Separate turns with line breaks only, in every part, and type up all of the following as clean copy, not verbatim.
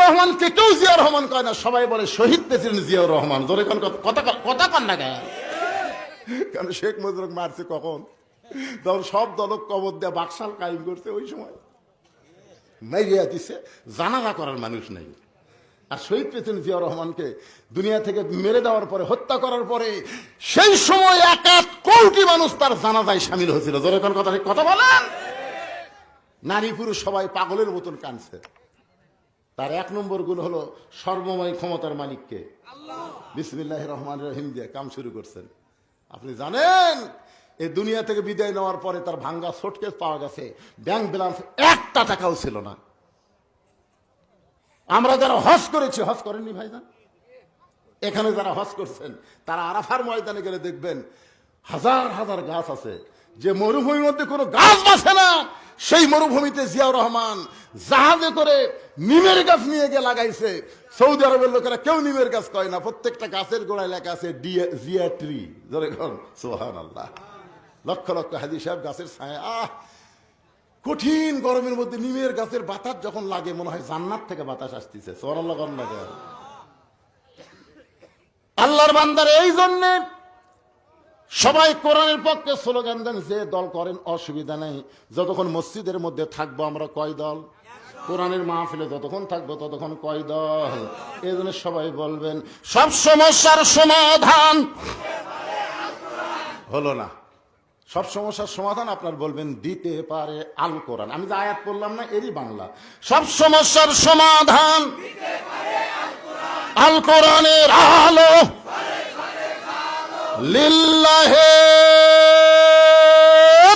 রহমানকে কেউ জিয়াউর রহমান কয় না, সবাই বলে শহীদ প্রেসিডেন্ট জিয়াউর রহমান। জোরে কোন কথা কন না কেন? কারণ শেখ মুজিবুর মারছে কখন? তখন সব দলক কবর দেয়া বাকশাল কায়েম করছে, ওই সময় মাইরিয়া দিছে, জানাজা করার মানুষ নেই। আর শহীদ প্রেসিডেন্ট জিয়াউর রহমানকে দুনিয়া থেকে মেরে দেওয়ার পরে, হত্যা করার পরে, সেই সময় 1 কোটি মানুষ তার জানাজায় সামিল হয়েছিল। জোরে কোন কথা বলেন? নারী পুরুষ সবাই পাগলের মতন কাঁদছে। তার 1 নম্বর গুণ হলো সর্বময় ক্ষমতার মালিককে বিসমিল্লাহির রহমানির রহিম দিয়ে কাম শুরু করছেন। আপনি জানেন এই দুনিয়া থেকে বিদায় নেওয়ার পরে তার ভাঙ্গা সুটকেস পাওয়া গেছে, ব্যাংক ব্যালেন্স 1 টাকাও ছিল না। আমরা যারা হজ করেছি, হজ করেননি ভাইজান? এখানে যারা হজ করছেন তারা আরাফার ময়দানে গেলে দেখবেন হাজার হাজার গাছ আছে। যে মরুভূমির মধ্যে কোনো গাছ বাঁচে না, সেই মরুভূমিতে জিয়াউর রহমান জাহাজে করে নিমের গাছ নিয়ে গিয়ে লাগাইছে। সৌদি আরবের লোকেরা কেউ নিমের গাছ কয় না, প্রত্যেকটা গাছের গোড়ায় লেখা আছে জিয়া ট্রি। সুবহানাল্লাহ। লক্ষ লক্ষ হাজী সাহেব গাছের ছায়া। কঠিন গরমের মধ্যে নিমের গাছের বাতাস যখন লাগে মনে হয় জান্নাত থেকে বাতাস আসতেছে। সুবহানাল্লাহ। আল্লাহর বান্দার এই জন্য সবাই কোরআনের পক্ষে স্লোগান দেন। যে দল করেন অসুবিধা নেই, যতক্ষণ মসজিদের মধ্যে থাকবো আমরা কয় দল, কোরআনের মাহফিলে যতক্ষণ থাকবো ততক্ষণ কয় দল। এই জন্য সবাই বলবেন সব সমস্যার সমাধান হলো না। সব সমস্যার সমাধান আপনার বলবেন দিতে পারে আল কোরআন। আমি যে আয়াত পড়লাম না, এরই বাংলা। সব সমস্যার সমাধান আল কোরআনের আলো লিল্লাহে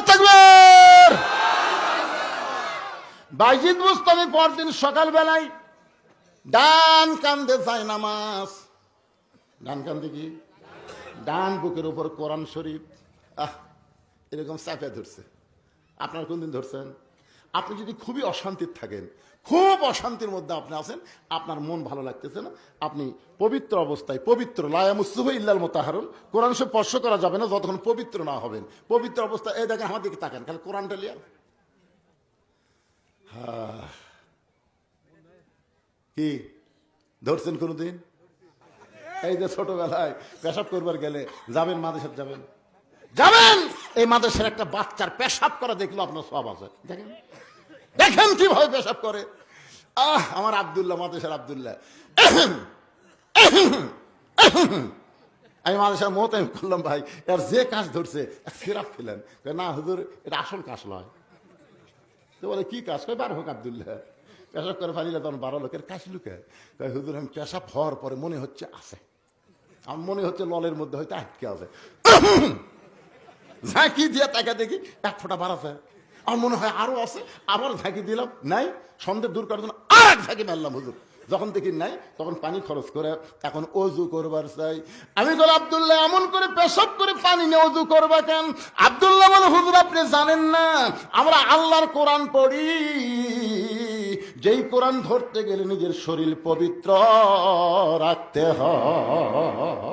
তাকবীর। বাইজিদ বুস্তামি পরদিন সকালবেলায় ডান কান্দে যায় নামাজ। ডান কান্দে কি? ডান বুকের উপর কোরআন শরীফ এরকম চাপে ধরছে। আপনার কোনদিন ধরছেন? আপনি যদি খুবই অশান্তির থাকেন, খুব অশান্তির মধ্যে আপনি আছেন, আপনার মন ভালো লাগতেছে না, আপনি পবিত্র অবস্থায়, পবিত্র লা ইয়ামাসসুহু ইল্লাল মুতাহহারুন, কোরআন সে স্পর্শ করা যাবে না যতক্ষণ পবিত্র না হবেন। পবিত্র অবস্থায় এই দেখেন আমার দিকে তাকান, খালি কোরআনটা লিয়া। কি ধরছেন কোনদিন? এই যে ছোটবেলায় পেশাব করবার গেলে যাবেন, মাদ্রাসায় যাবেন, এই মাদ্রাসার একটা বাচ্চার পেশাব করা দেখলো আপনার সওয়াব আছে। দেখেন দেখেন কিভাবে পেশাব করে। আমার আব্দুল্লাহ, মাদ্রাসার আব্দুল্লাহ, আমি মাদ্রাসার মত আমি করলাম ভাই এর যে কাজ ধরছে সিরাপ খেলেন। না হুজুর এটা আসল কাজ নয়। তো বলে কি কাজ? কয় বার হোক আব্দুল্লাহ পেশাব করে ফানিলে তখন 12 লোকের কাজ লুকে। কয় হুজুর আমি পেশাব হওয়ার পরে মনে হচ্ছে আছে, আমার মনে হচ্ছে ললের মধ্যে হয়তো আটকে আছে। ঝাঁকি দিয়ে তাকে দেখি 1 ফোঁটা বার আছে, আমার মনে হয় আরো আছে, আবার ঝাঁকি দিলাম নাই, সন্দেহ দূর করার জন্য আর 1 ঝাঁকি মারলাম। হুজুর যখন দেখি নাই তখন পানি খরচ করে এখন অজু করবার চাই। আমি বল আব্দুল্লাহ এমন করে পেশাব করে পানি নিয়ে অজু করবা কেন? আব্দুল্লাহ বলে হুজুর আপনি জানেন না আমরা আল্লাহর কোরআন পড়ি, যেই কোরআন ধরতে গেলে নিজের শরীর পবিত্র রাখতে হয়।